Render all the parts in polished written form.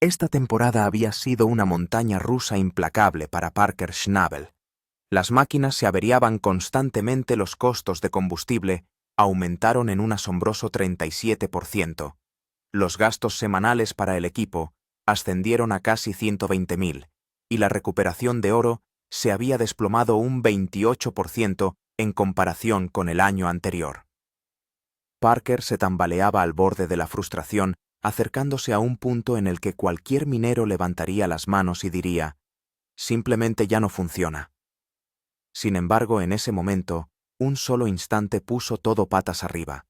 Esta temporada había sido una montaña rusa implacable para Parker Schnabel. Las máquinas se averiaban constantemente, los costos de combustible aumentaron en un asombroso 37%. Los gastos semanales para el equipo ascendieron a casi 120.000, y la recuperación de oro se había desplomado un 28% en comparación con el año anterior. Parker se tambaleaba al borde de la frustración, acercándose a un punto en el que cualquier minero levantaría las manos y diría: simplemente ya no funciona. Sin embargo, en ese momento, un solo instante puso todo patas arriba.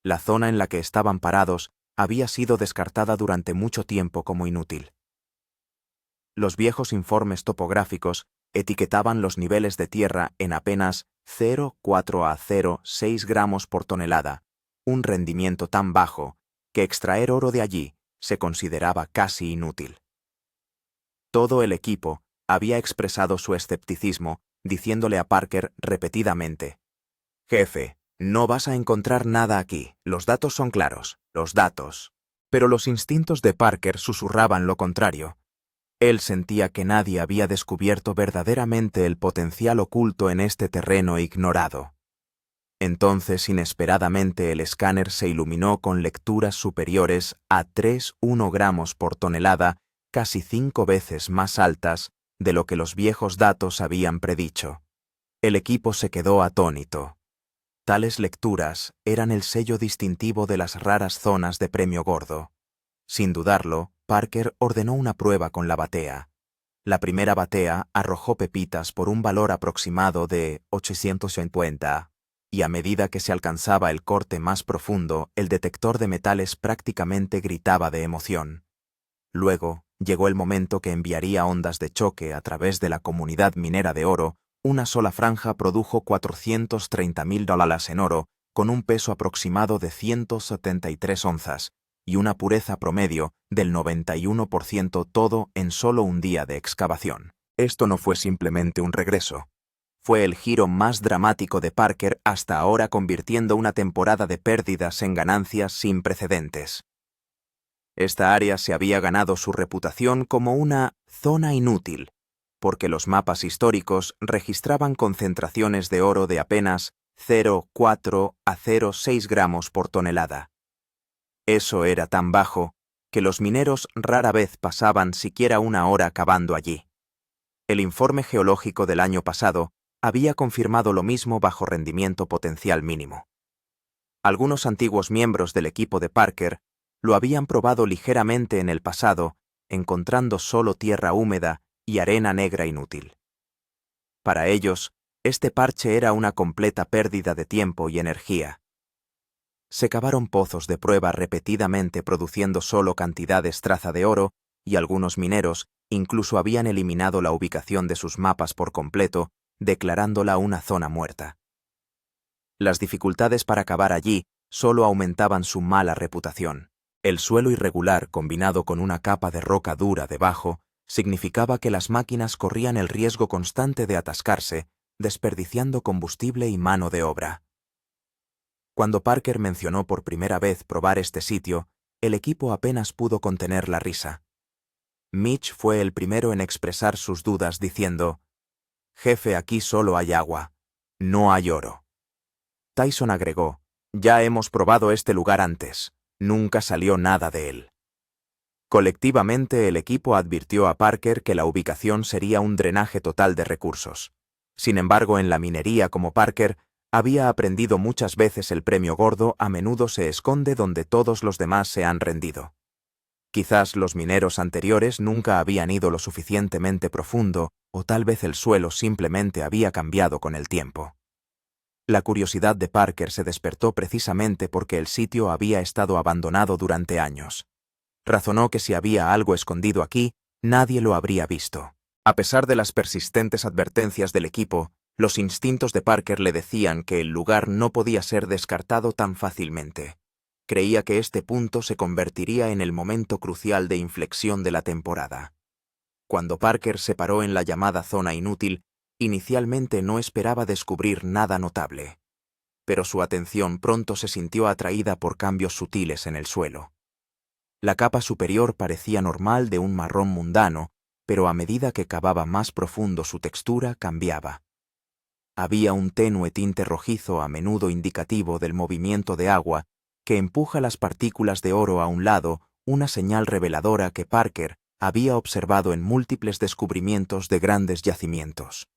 La zona en la que estaban parados había sido descartada durante mucho tiempo como inútil. Los viejos informes topográficos etiquetaban los niveles de tierra en apenas 0,4 a 0,6 gramos por tonelada, un rendimiento tan bajo que extraer oro de allí se consideraba casi inútil. Todo el equipo había expresado su escepticismo, diciéndole a Parker repetidamente: «Jefe, no vas a encontrar nada aquí, los datos son claros, los datos». Pero los instintos de Parker susurraban lo contrario. Él sentía que nadie había descubierto verdaderamente el potencial oculto en este terreno ignorado. Entonces, inesperadamente, el escáner se iluminó con lecturas superiores a 3,1 gramos por tonelada, casi 5 veces más altas de lo que los viejos datos habían predicho. El equipo se quedó atónito. Tales lecturas eran el sello distintivo de las raras zonas de premio gordo. Sin dudarlo, Parker ordenó una prueba con la batea. La primera batea arrojó pepitas por un valor aproximado de 850. Y a medida que se alcanzaba el corte más profundo, el detector de metales prácticamente gritaba de emoción. Luego, llegó el momento que enviaría ondas de choque a través de la comunidad minera de oro. Una sola franja produjo $430.000 en oro, con un peso aproximado de 173 onzas, y una pureza promedio del 91%, todo en solo un día de excavación. Esto no fue simplemente un regreso. Fue el giro más dramático de Parker hasta ahora, convirtiendo una temporada de pérdidas en ganancias sin precedentes. Esta área se había ganado su reputación como una zona inútil, porque los mapas históricos registraban concentraciones de oro de apenas 0,4 a 0,6 gramos por tonelada. Eso era tan bajo que los mineros rara vez pasaban siquiera una hora cavando allí. El informe geológico del año pasado había confirmado lo mismo bajo rendimiento potencial mínimo. Algunos antiguos miembros del equipo de Parker lo habían probado ligeramente en el pasado, encontrando solo tierra húmeda y arena negra inútil. Para ellos, este parche era una completa pérdida de tiempo y energía. Se cavaron pozos de prueba repetidamente produciendo solo cantidades traza de oro, y algunos mineros incluso habían eliminado la ubicación de sus mapas por completo, declarándola una zona muerta. Las dificultades para cavar allí solo aumentaban su mala reputación. El suelo irregular, combinado con una capa de roca dura debajo, significaba que las máquinas corrían el riesgo constante de atascarse, desperdiciando combustible y mano de obra. Cuando Parker mencionó por primera vez probar este sitio, el equipo apenas pudo contener la risa. Mitch fue el primero en expresar sus dudas diciendo: «Jefe, aquí solo hay agua, no hay oro». Tyson agregó: «Ya hemos probado este lugar antes, nunca salió nada de él». Colectivamente, el equipo advirtió a Parker que la ubicación sería un drenaje total de recursos. Sin embargo, en la minería como Parker había aprendido muchas veces, el premio gordo a menudo se esconde donde todos los demás se han rendido. Quizás los mineros anteriores nunca habían ido lo suficientemente profundo, o tal vez el suelo simplemente había cambiado con el tiempo. La curiosidad de Parker se despertó precisamente porque el sitio había estado abandonado durante años. Razonó que si había algo escondido aquí, nadie lo habría visto. A pesar de las persistentes advertencias del equipo, los instintos de Parker le decían que el lugar no podía ser descartado tan fácilmente. Creía que este punto se convertiría en el momento crucial de inflexión de la temporada. Cuando Parker se paró en la llamada zona inútil, inicialmente no esperaba descubrir nada notable. Pero su atención pronto se sintió atraída por cambios sutiles en el suelo. La capa superior parecía normal de un marrón mundano, pero a medida que cavaba más profundo su textura cambiaba. Había un tenue tinte rojizo a menudo indicativo del movimiento de agua que empuja las partículas de oro a un lado, una señal reveladora que Parker había observado en múltiples descubrimientos de grandes yacimientos.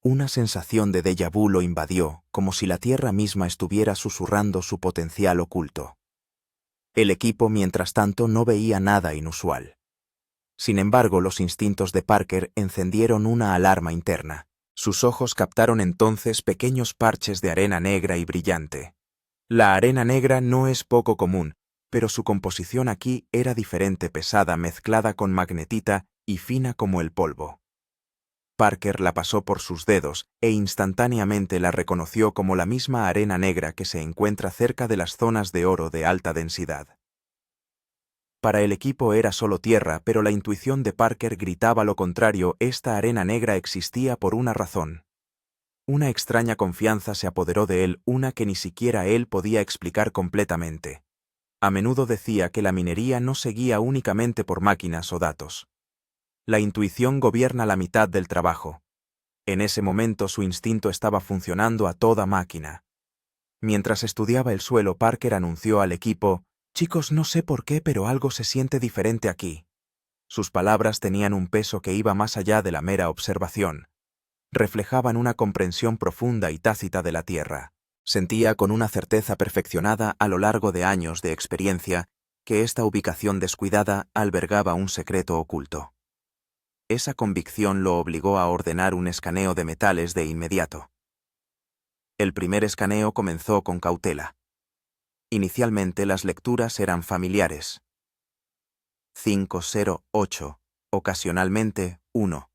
Una sensación de déjà vu lo invadió, como si la Tierra misma estuviera susurrando su potencial oculto. El equipo, mientras tanto, no veía nada inusual. Sin embargo, los instintos de Parker encendieron una alarma interna. Sus ojos captaron entonces pequeños parches de arena negra y brillante. La arena negra no es poco común, pero su composición aquí era diferente, pesada, mezclada con magnetita y fina como el polvo. Parker la pasó por sus dedos e instantáneamente la reconoció como la misma arena negra que se encuentra cerca de las zonas de oro de alta densidad. Para el equipo era solo tierra, pero la intuición de Parker gritaba lo contrario: esta arena negra existía por una razón. Una extraña confianza se apoderó de él, una que ni siquiera él podía explicar completamente. A menudo decía que la minería no seguía únicamente por máquinas o datos. La intuición gobierna la mitad del trabajo. En ese momento su instinto estaba funcionando a toda máquina. Mientras estudiaba el suelo, Parker anunció al equipo: «Chicos, no sé por qué, pero algo se siente diferente aquí». Sus palabras tenían un peso que iba más allá de la mera observación. Reflejaban una comprensión profunda y tácita de la Tierra. Sentía con una certeza perfeccionada a lo largo de años de experiencia que esta ubicación descuidada albergaba un secreto oculto. Esa convicción lo obligó a ordenar un escaneo de metales de inmediato. El primer escaneo comenzó con cautela. Inicialmente las lecturas eran familiares. 508, ocasionalmente 1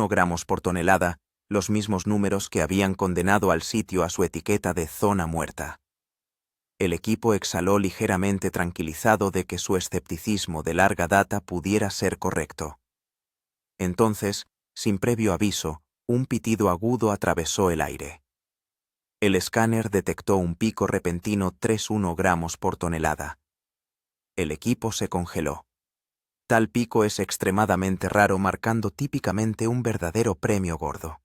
gramos por tonelada, los mismos números que habían condenado al sitio a su etiqueta de zona muerta. El equipo exhaló ligeramente, tranquilizado de que su escepticismo de larga data pudiera ser correcto. Entonces, sin previo aviso, un pitido agudo atravesó el aire. El escáner detectó un pico repentino: 3,1 gramos por tonelada. El equipo se congeló. Tal pico es extremadamente raro, marcando típicamente un verdadero premio gordo.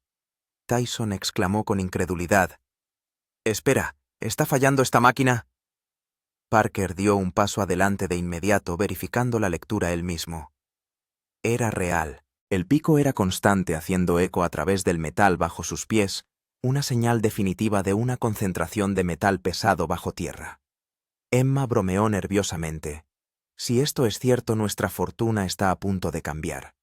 Tyson exclamó con incredulidad: «Espera, ¿está fallando esta máquina?» Parker dio un paso adelante de inmediato, verificando la lectura él mismo. Era real. El pico era constante, haciendo eco a través del metal bajo sus pies, una señal definitiva de una concentración de metal pesado bajo tierra. Emma bromeó nerviosamente. «Si esto es cierto, nuestra fortuna está a punto de cambiar».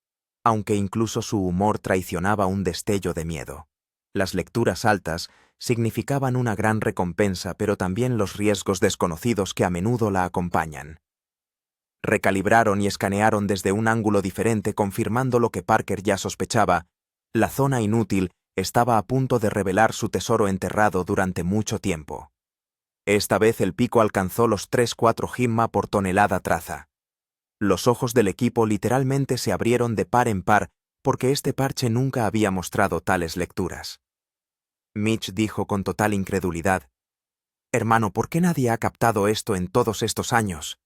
Aunque incluso su humor traicionaba un destello de miedo. Las lecturas altas significaban una gran recompensa, pero también los riesgos desconocidos que a menudo la acompañan. Recalibraron y escanearon desde un ángulo diferente, confirmando lo que Parker ya sospechaba: la zona inútil estaba a punto de revelar su tesoro enterrado durante mucho tiempo. Esta vez el pico alcanzó los 3,4 gimma por tonelada traza. Los ojos del equipo literalmente se abrieron de par en par, porque este parche nunca había mostrado tales lecturas. Mitch dijo con total incredulidad: «Hermano, ¿por qué nadie ha captado esto en todos estos años?»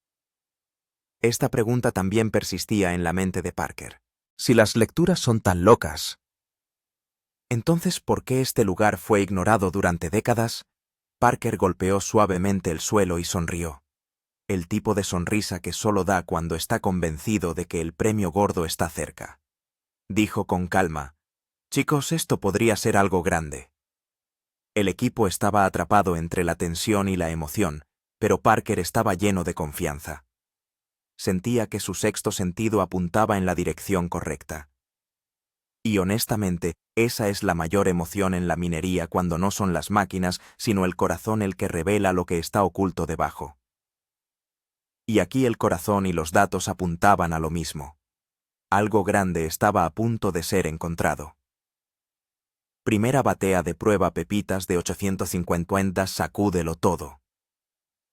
Esta pregunta también persistía en la mente de Parker. Si las lecturas son tan locas, entonces, ¿por qué este lugar fue ignorado durante décadas? Parker golpeó suavemente el suelo y sonrió. El tipo de sonrisa que solo da cuando está convencido de que el premio gordo está cerca. Dijo con calma: «Chicos, esto podría ser algo grande». El equipo estaba atrapado entre la tensión y la emoción, pero Parker estaba lleno de confianza. Sentía que su sexto sentido apuntaba en la dirección correcta. Y honestamente, esa es la mayor emoción en la minería, cuando no son las máquinas, sino el corazón el que revela lo que está oculto debajo. Y aquí el corazón y los datos apuntaban a lo mismo. Algo grande estaba a punto de ser encontrado. Primera batea de prueba: pepitas de 850, sacúdelo todo.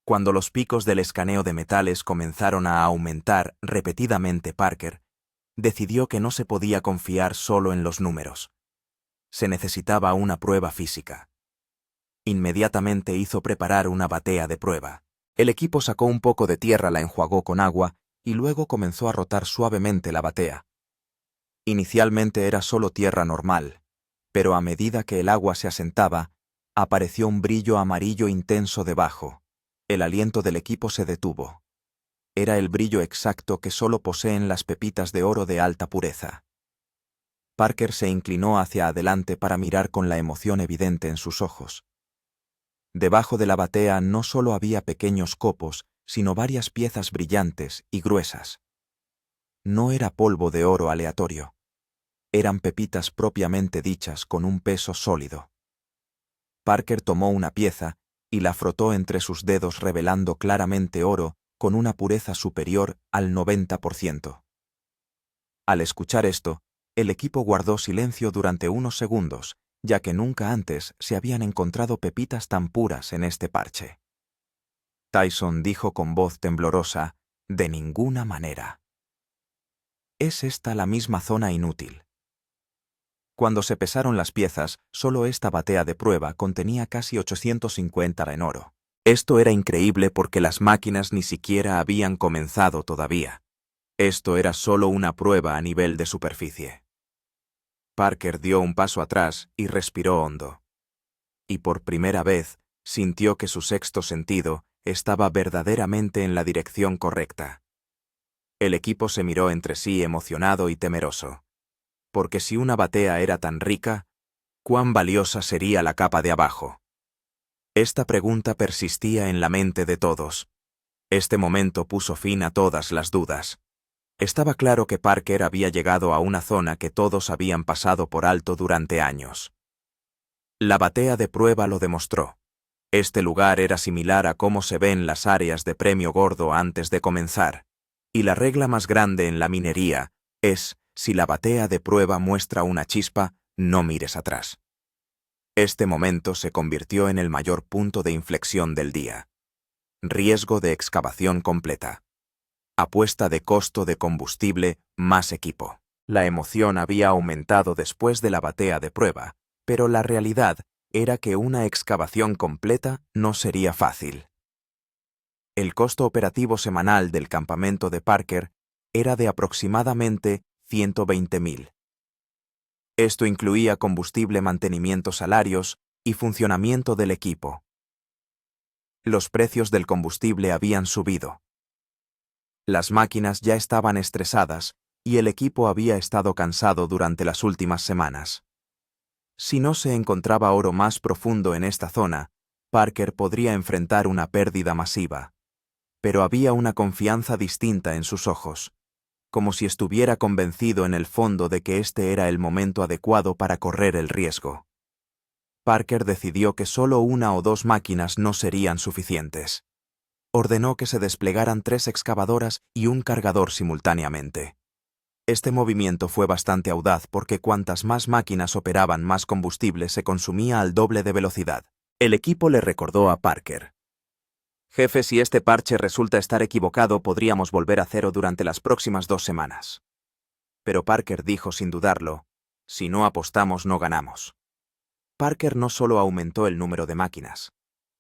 Cuando los picos del escaneo de metales comenzaron a aumentar repetidamente, Parker decidió que no se podía confiar solo en los números. Se necesitaba una prueba física. Inmediatamente hizo preparar una batea de prueba. El equipo sacó un poco de tierra, la enjuagó con agua y luego comenzó a rotar suavemente la batea. Inicialmente era solo tierra normal, pero a medida que el agua se asentaba, apareció un brillo amarillo intenso debajo. El aliento del equipo se detuvo. Era el brillo exacto que solo poseen las pepitas de oro de alta pureza. Parker se inclinó hacia adelante para mirar con la emoción evidente en sus ojos. Debajo de la batea no solo había pequeños copos, sino varias piezas brillantes y gruesas. No era polvo de oro aleatorio. Eran pepitas propiamente dichas con un peso sólido. Parker tomó una pieza y la frotó entre sus dedos, revelando claramente oro con una pureza superior al 90%. Al escuchar esto, el equipo guardó silencio durante unos segundos, ya que nunca antes se habían encontrado pepitas tan puras en este parche. Tyson dijo con voz temblorosa: «De ninguna manera. ¿Es esta la misma zona inútil?» Cuando se pesaron las piezas, solo esta batea de prueba contenía casi 850 en oro. Esto era increíble porque las máquinas ni siquiera habían comenzado todavía. Esto era solo una prueba a nivel de superficie. Parker dio un paso atrás y respiró hondo. Y por primera vez sintió que su sexto sentido estaba verdaderamente en la dirección correcta. El equipo se miró entre sí emocionado y temeroso. Porque si una batea era tan rica, ¿cuán valiosa sería la capa de abajo? Esta pregunta persistía en la mente de todos. Este momento puso fin a todas las dudas. Estaba claro que Parker había llegado a una zona que todos habían pasado por alto durante años. La batea de prueba lo demostró. Este lugar era similar a cómo se ven las áreas de premio gordo antes de comenzar. Y la regla más grande en la minería es: si la batea de prueba muestra una chispa, no mires atrás. Este momento se convirtió en el mayor punto de inflexión del día. Riesgo de excavación completa. Apuesta de costo de combustible más equipo. La emoción había aumentado después de la batea de prueba, pero la realidad era que una excavación completa no sería fácil. El costo operativo semanal del campamento de Parker era de aproximadamente 120.000. Esto incluía combustible, mantenimiento, salarios y funcionamiento del equipo. Los precios del combustible habían subido. Las máquinas ya estaban estresadas y el equipo había estado cansado durante las últimas semanas. Si no se encontraba oro más profundo en esta zona, Parker podría enfrentar una pérdida masiva. Pero había una confianza distinta en sus ojos, como si estuviera convencido en el fondo de que este era el momento adecuado para correr el riesgo. Parker decidió que solo una o dos máquinas no serían suficientes. Ordenó que se desplegaran 3 excavadoras y un cargador simultáneamente. Este movimiento fue bastante audaz porque cuantas más máquinas operaban, más combustible se consumía al doble de velocidad. El equipo le recordó a Parker: «Jefe, si este parche resulta estar equivocado, podríamos volver a cero durante las próximas 2 semanas». Pero Parker dijo sin dudarlo: «Si no apostamos, no ganamos». Parker no solo aumentó el número de máquinas,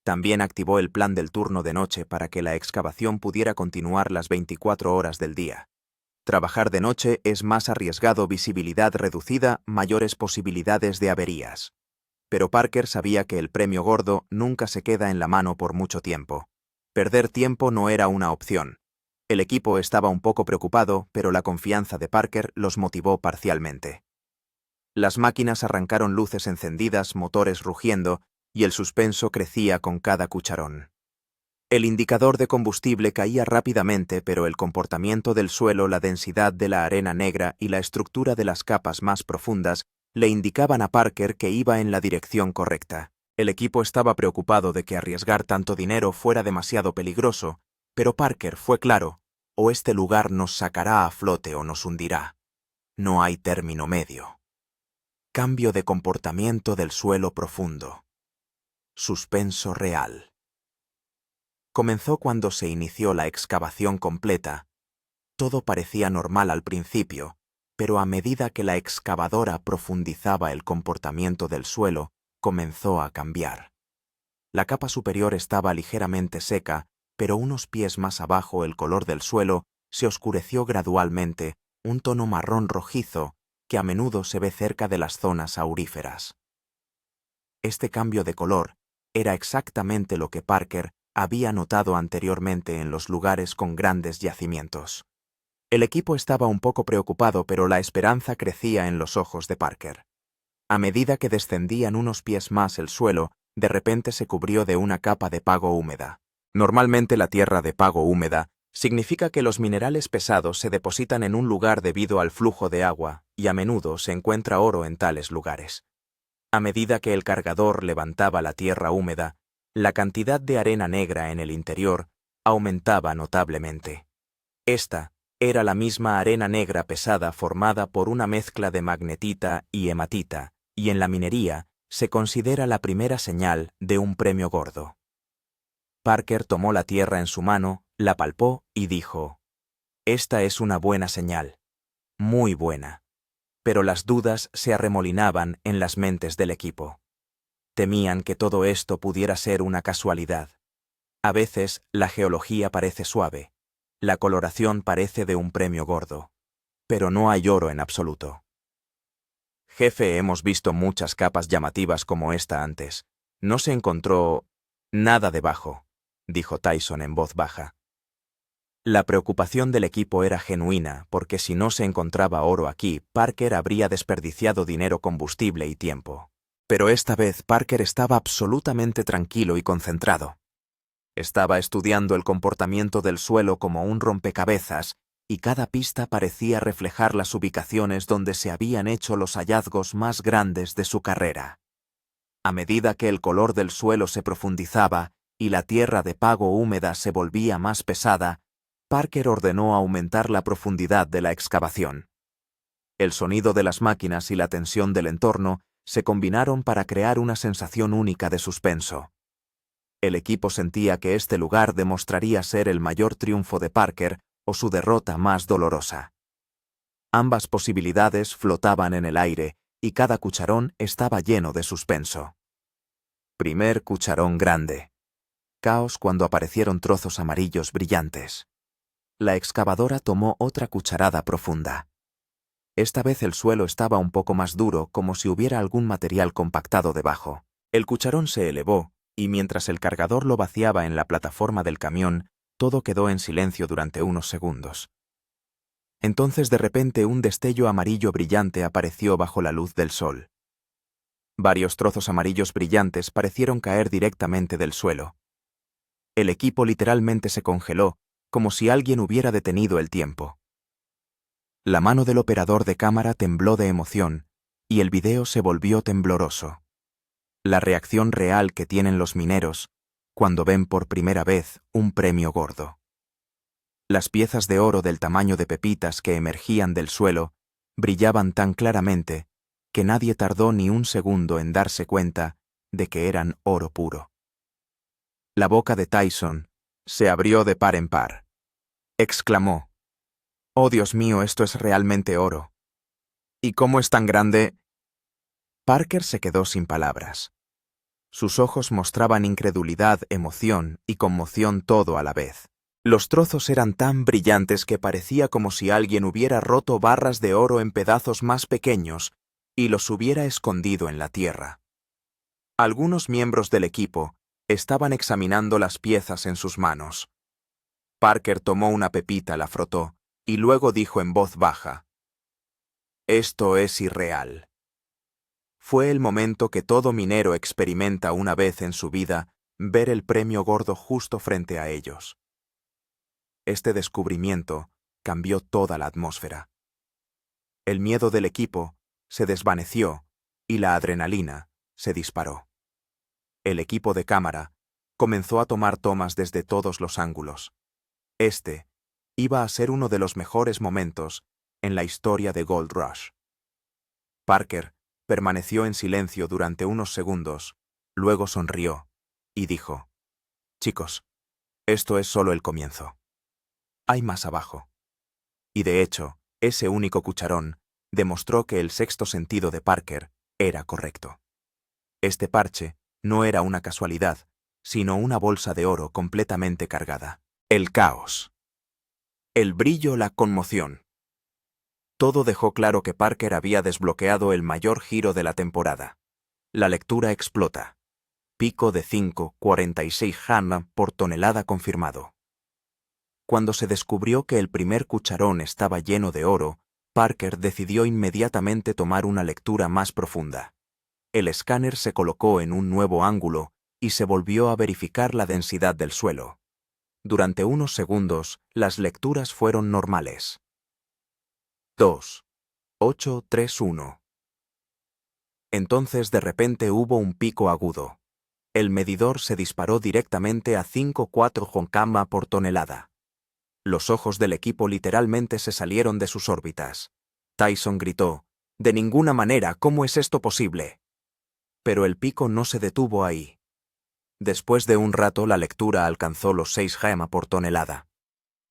también activó el plan del turno de noche para que la excavación pudiera continuar las 24 horas del día. Trabajar de noche es más arriesgado, visibilidad reducida, mayores posibilidades de averías. Pero Parker sabía que el premio gordo nunca se queda en la mano por mucho tiempo. Perder tiempo no era una opción. El equipo estaba un poco preocupado, pero la confianza de Parker los motivó parcialmente. Las máquinas arrancaron, luces encendidas, motores rugiendo, y el suspenso crecía con cada cucharón. El indicador de combustible caía rápidamente, pero el comportamiento del suelo, la densidad de la arena negra y la estructura de las capas más profundas le indicaban a Parker que iba en la dirección correcta. El equipo estaba preocupado de que arriesgar tanto dinero fuera demasiado peligroso, pero Parker fue claro: o este lugar nos sacará a flote o nos hundirá. No hay término medio. Cambio de comportamiento del suelo profundo. Suspenso real. Comenzó cuando se inició la excavación completa. Todo parecía normal al principio, pero a medida que la excavadora profundizaba, el comportamiento del suelo comenzó a cambiar. La capa superior estaba ligeramente seca pero unos pies más abajo el color del suelo se oscureció gradualmente, un tono marrón rojizo que a menudo se ve cerca de las zonas auríferas. Este cambio de color era exactamente lo que Parker había notado anteriormente en los lugares con grandes yacimientos. El equipo estaba un poco preocupado, pero la esperanza crecía en los ojos de Parker. A medida que descendían unos pies más el suelo, de repente se cubrió de una capa de pago húmeda. Normalmente la tierra de pago húmeda significa que los minerales pesados se depositan en un lugar debido al flujo de agua, y a menudo se encuentra oro en tales lugares. A medida que el cargador levantaba la tierra húmeda, la cantidad de arena negra en el interior aumentaba notablemente. Esta era la misma arena negra pesada formada por una mezcla de magnetita y hematita, y en la minería se considera la primera señal de un premio gordo. Parker tomó la tierra en su mano, la palpó y dijo: «Esta es una buena señal, muy buena». Pero las dudas se arremolinaban en las mentes del equipo. Temían que todo esto pudiera ser una casualidad. A veces la geología parece suave, la coloración parece de un premio gordo, pero no hay oro en absoluto. «Jefe, hemos visto muchas capas llamativas como esta antes. No se encontró nada debajo», dijo Tyson en voz baja. La preocupación del equipo era genuina, porque si no se encontraba oro aquí, Parker habría desperdiciado dinero, combustible y tiempo. Pero esta vez Parker estaba absolutamente tranquilo y concentrado. Estaba estudiando el comportamiento del suelo como un rompecabezas, y cada pista parecía reflejar las ubicaciones donde se habían hecho los hallazgos más grandes de su carrera. A medida que el color del suelo se profundizaba y la tierra de pago húmeda se volvía más pesada, Parker ordenó aumentar la profundidad de la excavación. El sonido de las máquinas y la tensión del entorno se combinaron para crear una sensación única de suspenso. El equipo sentía que este lugar demostraría ser el mayor triunfo de Parker o su derrota más dolorosa. Ambas posibilidades flotaban en el aire y cada cucharón estaba lleno de suspenso. Primer cucharón grande. Caos cuando aparecieron trozos amarillos brillantes. La excavadora tomó otra cucharada profunda. Esta vez el suelo estaba un poco más duro, como si hubiera algún material compactado debajo. El cucharón se elevó, y mientras el cargador lo vaciaba en la plataforma del camión, todo quedó en silencio durante unos segundos. Entonces de repente un destello amarillo brillante apareció bajo la luz del sol. Varios trozos amarillos brillantes parecieron caer directamente del suelo. El equipo literalmente se congeló, como si alguien hubiera detenido el tiempo. La mano del operador de cámara tembló de emoción, y el video se volvió tembloroso. La reacción real que tienen los mineros cuando ven por primera vez un premio gordo. Las piezas de oro del tamaño de pepitas que emergían del suelo brillaban tan claramente que nadie tardó ni un segundo en darse cuenta de que eran oro puro. La boca de Tyson se abrió de par en par. Exclamó: «Oh, Dios mío, esto es realmente oro. ¿Y cómo es tan grande?» Parker se quedó sin palabras. Sus ojos mostraban incredulidad, emoción y conmoción todo a la vez. Los trozos eran tan brillantes que parecía como si alguien hubiera roto barras de oro en pedazos más pequeños y los hubiera escondido en la tierra. Algunos miembros del equipo estaban examinando las piezas en sus manos. Parker tomó una pepita, la frotó, y luego dijo en voz baja: «Esto es irreal». Fue el momento que todo minero experimenta una vez en su vida, ver el premio gordo justo frente a ellos. Este descubrimiento cambió toda la atmósfera. El miedo del equipo se desvaneció y la adrenalina se disparó. El equipo de cámara comenzó a tomar tomas desde todos los ángulos. Este iba a ser uno de los mejores momentos en la historia de Gold Rush. Parker permaneció en silencio durante unos segundos, luego sonrió y dijo: «Chicos, esto es solo el comienzo. Hay más abajo». Y de hecho, ese único cucharón demostró que el sexto sentido de Parker era correcto. Este parche no era una casualidad, sino una bolsa de oro completamente cargada. El caos. El brillo, la conmoción. Todo dejó claro que Parker había desbloqueado el mayor giro de la temporada. La lectura explota. Pico de 5,46 Hanna por tonelada confirmado. Cuando se descubrió que el primer cucharón estaba lleno de oro, Parker decidió inmediatamente tomar una lectura más profunda. El escáner se colocó en un nuevo ángulo y se volvió a verificar la densidad del suelo. Durante unos segundos, las lecturas fueron normales. 2,831. Entonces de repente hubo un pico agudo. El medidor se disparó directamente a 5,4 joncama por tonelada. Los ojos del equipo literalmente se salieron de sus órbitas. Tyson gritó: «De ninguna manera, ¿cómo es esto posible?». Pero el pico no se detuvo ahí. Después de un rato la lectura alcanzó los 6 gema por tonelada.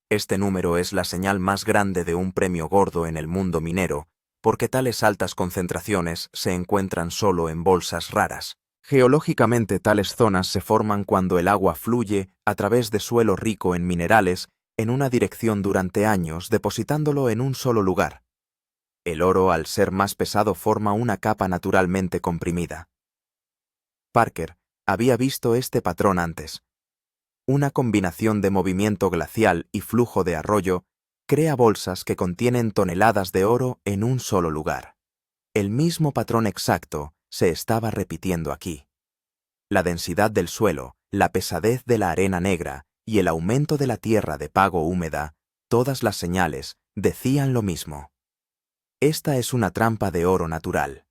Este número es la señal más grande de un premio gordo en el mundo minero, porque tales altas concentraciones se encuentran solo en bolsas raras. Geológicamente, tales zonas se forman cuando el agua fluye a través de suelo rico en minerales en una dirección durante años, depositándolo en un solo lugar. El oro, al ser más pesado, forma una capa naturalmente comprimida. Parker había visto este patrón antes. Una combinación de movimiento glacial y flujo de arroyo crea bolsas que contienen toneladas de oro en un solo lugar. El mismo patrón exacto se estaba repitiendo aquí. La densidad del suelo, la pesadez de la arena negra y el aumento de la tierra de pago húmeda, todas las señales decían lo mismo. Esta es una trampa de oro natural.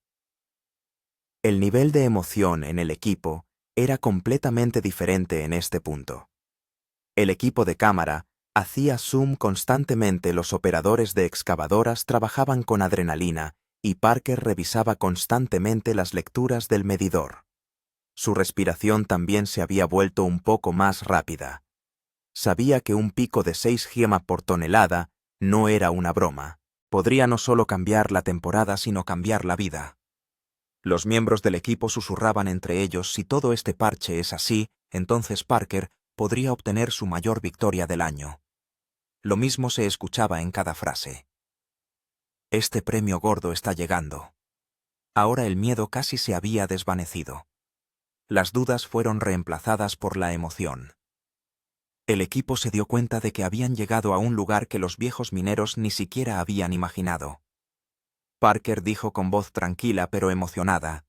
El nivel de emoción en el equipo era completamente diferente en este punto. El equipo de cámara hacía zoom constantemente, los operadores de excavadoras trabajaban con adrenalina y Parker revisaba constantemente las lecturas del medidor. Su respiración también se había vuelto un poco más rápida. Sabía que un pico de 6 gema por tonelada no era una broma. Podría no solo cambiar la temporada, sino cambiar la vida. Los miembros del equipo susurraban entre ellos: si todo este parche es así, entonces Parker podría obtener su mayor victoria del año. Lo mismo se escuchaba en cada frase. Este premio gordo está llegando. Ahora el miedo casi se había desvanecido. Las dudas fueron reemplazadas por la emoción. El equipo se dio cuenta de que habían llegado a un lugar que los viejos mineros ni siquiera habían imaginado. Parker dijo con voz tranquila pero emocionada: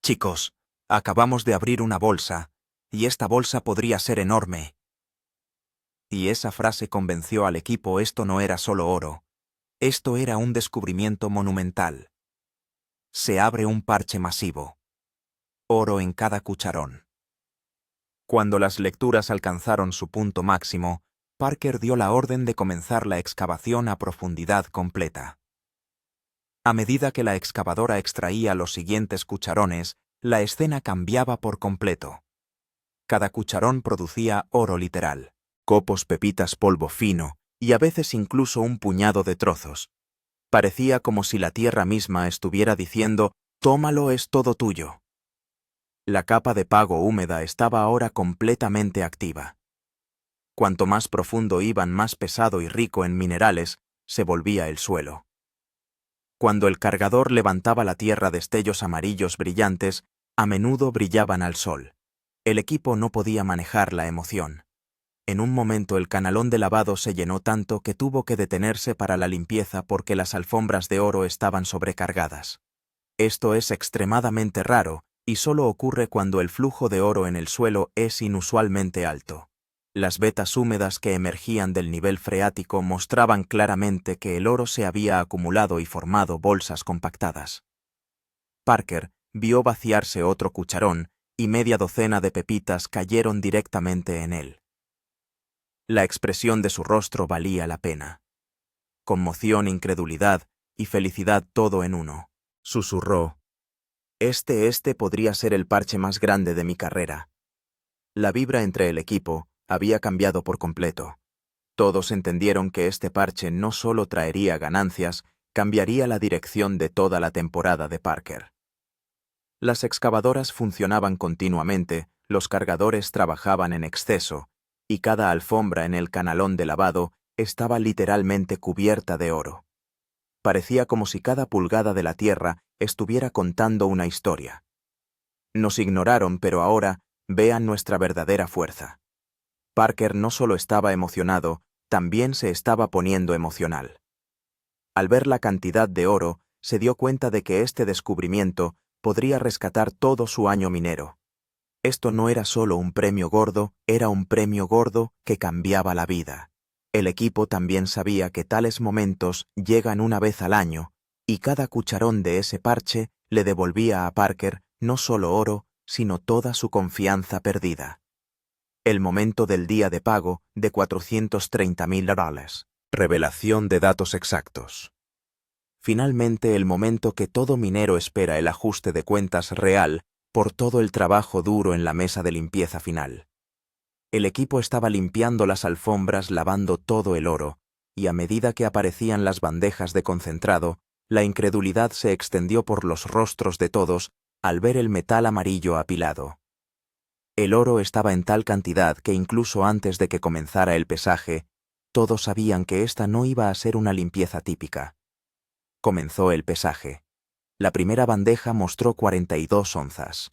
«Chicos, acabamos de abrir una bolsa, y esta bolsa podría ser enorme». Y esa frase convenció al equipo. Esto no era solo oro. Esto era un descubrimiento monumental. Se abre un parche masivo. Oro en cada cucharón. Cuando las lecturas alcanzaron su punto máximo, Parker dio la orden de comenzar la excavación a profundidad completa. A medida que la excavadora extraía los siguientes cucharones, la escena cambiaba por completo. Cada cucharón producía oro literal, copos, pepitas, polvo fino, y a veces incluso un puñado de trozos. Parecía como si la tierra misma estuviera diciendo: «Tómalo, es todo tuyo». La capa de pago húmeda estaba ahora completamente activa. Cuanto más profundo iban, más pesado y rico en minerales se volvía el suelo. Cuando el cargador levantaba la tierra, destellos amarillos brillantes a menudo brillaban al sol. El equipo no podía manejar la emoción. En un momento el canalón de lavado se llenó tanto que tuvo que detenerse para la limpieza porque las alfombras de oro estaban sobrecargadas. Esto es extremadamente raro y solo ocurre cuando el flujo de oro en el suelo es inusualmente alto. Las vetas húmedas que emergían del nivel freático mostraban claramente que el oro se había acumulado y formado bolsas compactadas. Parker vio vaciarse otro cucharón y media docena de pepitas cayeron directamente en él. La expresión de su rostro valía la pena. Conmoción, incredulidad y felicidad, todo en uno. Susurró: Este podría ser el parche más grande de mi carrera». La vibra entre el equipo había cambiado por completo. Todos entendieron que este parche no solo traería ganancias, cambiaría la dirección de toda la temporada de Parker. Las excavadoras funcionaban continuamente, Los cargadores trabajaban en exceso, y cada alfombra en el canalón de lavado estaba literalmente cubierta de oro. Parecía como si cada pulgada de la tierra estuviera contando una historia. Nos ignoraron, pero ahora vean nuestra verdadera fuerza. Parker no solo estaba emocionado, también se estaba poniendo emocional. Al ver la cantidad de oro, se dio cuenta de que este descubrimiento podría rescatar todo su año minero. Esto no era solo un premio gordo, era un premio gordo que cambiaba la vida. El equipo también sabía que tales momentos llegan una vez al año, y cada cucharón de ese parche le devolvía a Parker no solo oro, sino toda su confianza perdida. El momento del día de pago de $430,000. Revelación de datos exactos. Finalmente, el momento que todo minero espera, el ajuste de cuentas real por todo el trabajo duro en la mesa de limpieza final. El equipo estaba limpiando las alfombras, lavando todo el oro, y a medida que aparecían las bandejas de concentrado, la incredulidad se extendió por los rostros de todos al ver el metal amarillo apilado. El oro estaba en tal cantidad que incluso antes de que comenzara el pesaje, todos sabían que esta no iba a ser una limpieza típica. Comenzó el pesaje. La primera bandeja mostró 42 onzas.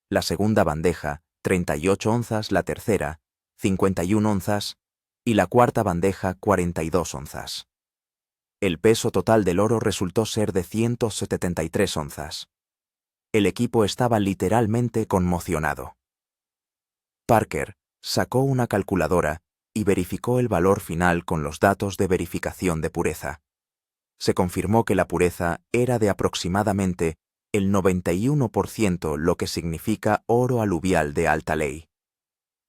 La segunda bandeja, 38 onzas, la tercera, 51 onzas, y la cuarta bandeja, 42 onzas. El peso total del oro resultó ser de 173 onzas. El equipo estaba literalmente conmocionado. Parker sacó una calculadora y verificó el valor final con los datos de verificación de pureza. Se confirmó que la pureza era de aproximadamente el 91%, lo que significa oro aluvial de alta ley.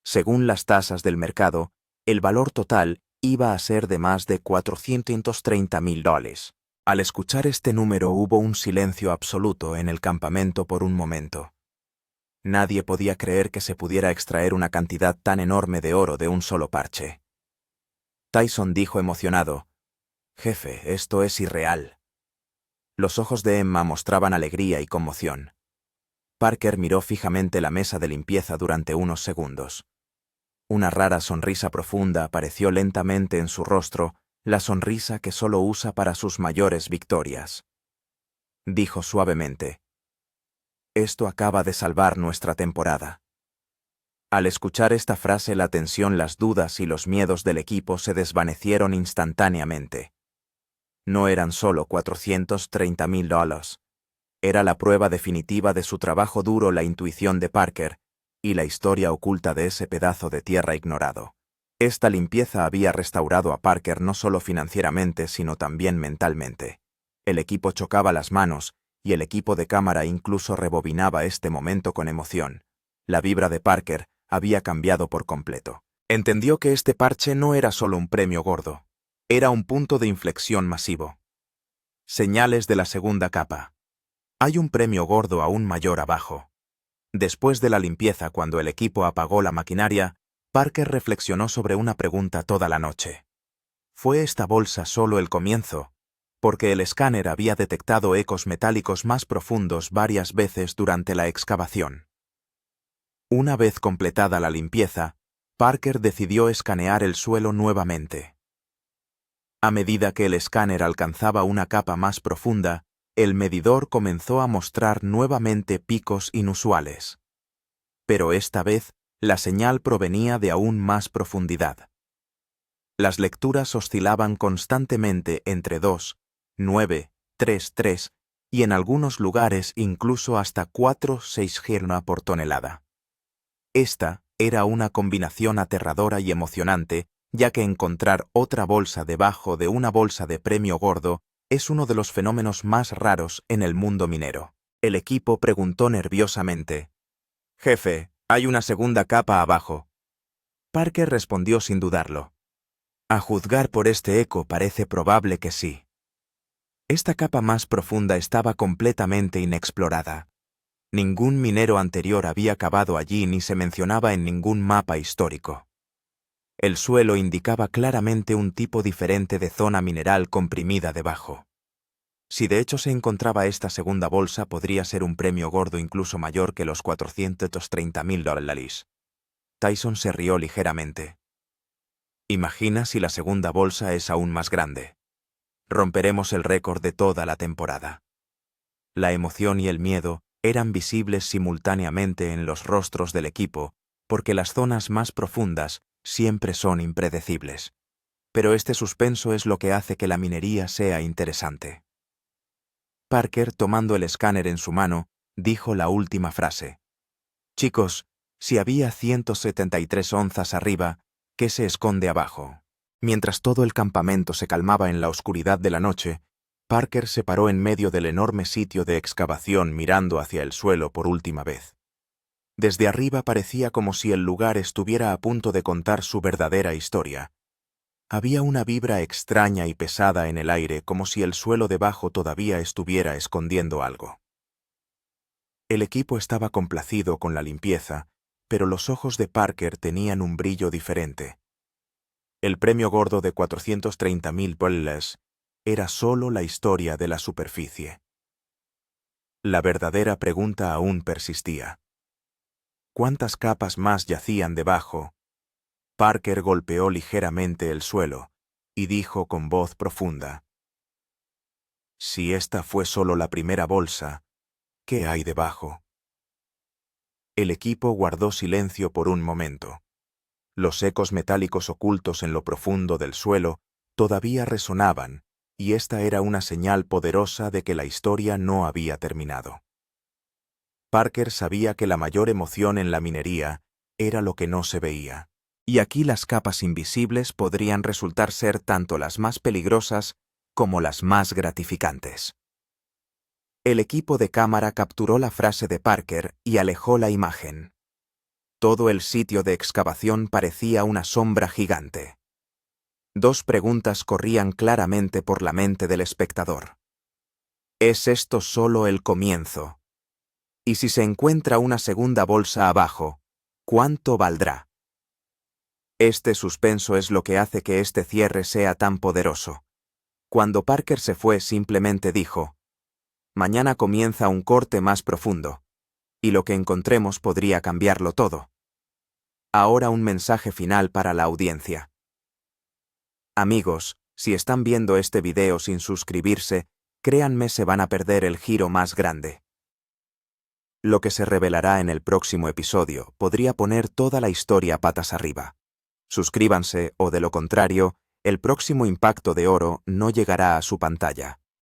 Según las tasas del mercado, el valor total iba a ser de más de $430,000. Al escuchar este número hubo un silencio absoluto en el campamento por un momento. Nadie podía creer que se pudiera extraer una cantidad tan enorme de oro de un solo parche. Tyson dijo emocionado: «Jefe, esto es irreal». Los ojos de Emma mostraban alegría y conmoción. Parker miró fijamente la mesa de limpieza durante unos segundos. Una rara sonrisa profunda apareció lentamente en su rostro, la sonrisa que solo usa para sus mayores victorias. Dijo suavemente: «Esto acaba de salvar nuestra temporada». Al escuchar esta frase, la tensión, las dudas y los miedos del equipo se desvanecieron instantáneamente. No eran solo $430,000. Era la prueba definitiva de su trabajo duro, la intuición de Parker y la historia oculta de ese pedazo de tierra ignorado. Esta limpieza había restaurado a Parker no solo financieramente, sino también mentalmente. El equipo chocaba las manos, y el equipo de cámara incluso rebobinaba este momento con emoción. La vibra de Parker había cambiado por completo. Entendió que este parche no era solo un premio gordo. Era un punto de inflexión masivo. Señales de la segunda capa. Hay un premio gordo aún mayor abajo. Después de la limpieza, cuando el equipo apagó la maquinaria, Parker reflexionó sobre una pregunta toda la noche. ¿Fue esta bolsa solo el comienzo? Porque el escáner había detectado ecos metálicos más profundos varias veces durante la excavación. Una vez completada la limpieza, Parker decidió escanear el suelo nuevamente. A medida que el escáner alcanzaba una capa más profunda, el medidor comenzó a mostrar nuevamente picos inusuales. Pero esta vez, la señal provenía de aún más profundidad. Las lecturas oscilaban constantemente entre 2, 9, 3, 3 y en algunos lugares incluso hasta 4, 6 gramos por tonelada. Esta era una combinación aterradora y emocionante, ya que encontrar otra bolsa debajo de una bolsa de premio gordo es uno de los fenómenos más raros en el mundo minero. El equipo preguntó nerviosamente: «Jefe, hay una segunda capa abajo». Parker respondió sin dudarlo: «A juzgar por este eco, parece probable que sí». Esta capa más profunda estaba completamente inexplorada. Ningún minero anterior había cavado allí ni se mencionaba en ningún mapa histórico. El suelo indicaba claramente un tipo diferente de zona mineral comprimida debajo. Si de hecho se encontraba esta segunda bolsa, podría ser un premio gordo incluso mayor que los $430,000. Tyson se rió ligeramente. Imagina si la segunda bolsa es aún más grande. Romperemos el récord de toda la temporada. La emoción y el miedo eran visibles simultáneamente en los rostros del equipo, porque las zonas más profundas siempre son impredecibles. Pero este suspenso es lo que hace que la minería sea interesante. Parker, tomando el escáner en su mano, dijo la última frase. Chicos, si había 173 onzas arriba, ¿qué se esconde abajo? Mientras todo el campamento se calmaba en la oscuridad de la noche, Parker se paró en medio del enorme sitio de excavación mirando hacia el suelo por última vez. Desde arriba parecía como si el lugar estuviera a punto de contar su verdadera historia. Había una vibra extraña y pesada en el aire, como si el suelo debajo todavía estuviera escondiendo algo. El equipo estaba complacido con la limpieza, pero los ojos de Parker tenían un brillo diferente. El premio gordo de $430,000 era solo la historia de la superficie. La verdadera pregunta aún persistía. ¿Cuántas capas más yacían debajo? Parker golpeó ligeramente el suelo y dijo con voz profunda. Si esta fue solo la primera bolsa, ¿qué hay debajo? El equipo guardó silencio por un momento. Los ecos metálicos ocultos en lo profundo del suelo todavía resonaban, y esta era una señal poderosa de que la historia no había terminado. Parker sabía que la mayor emoción en la minería era lo que no se veía. Y aquí las capas invisibles podrían resultar ser tanto las más peligrosas como las más gratificantes. El equipo de cámara capturó la frase de Parker y alejó la imagen. Todo el sitio de excavación parecía una sombra gigante. Dos preguntas corrían claramente por la mente del espectador. ¿Es esto solo el comienzo? Y si se encuentra una segunda bolsa abajo, ¿cuánto valdrá? Este suspenso es lo que hace que este cierre sea tan poderoso. Cuando Parker se fue, simplemente dijo, mañana comienza un corte más profundo, y lo que encontremos podría cambiarlo todo. Ahora un mensaje final para la audiencia. Amigos, si están viendo este video sin suscribirse, créanme, se van a perder el giro más grande. Lo que se revelará en el próximo episodio podría poner toda la historia patas arriba. Suscríbanse o, de lo contrario, el próximo impacto de oro no llegará a su pantalla.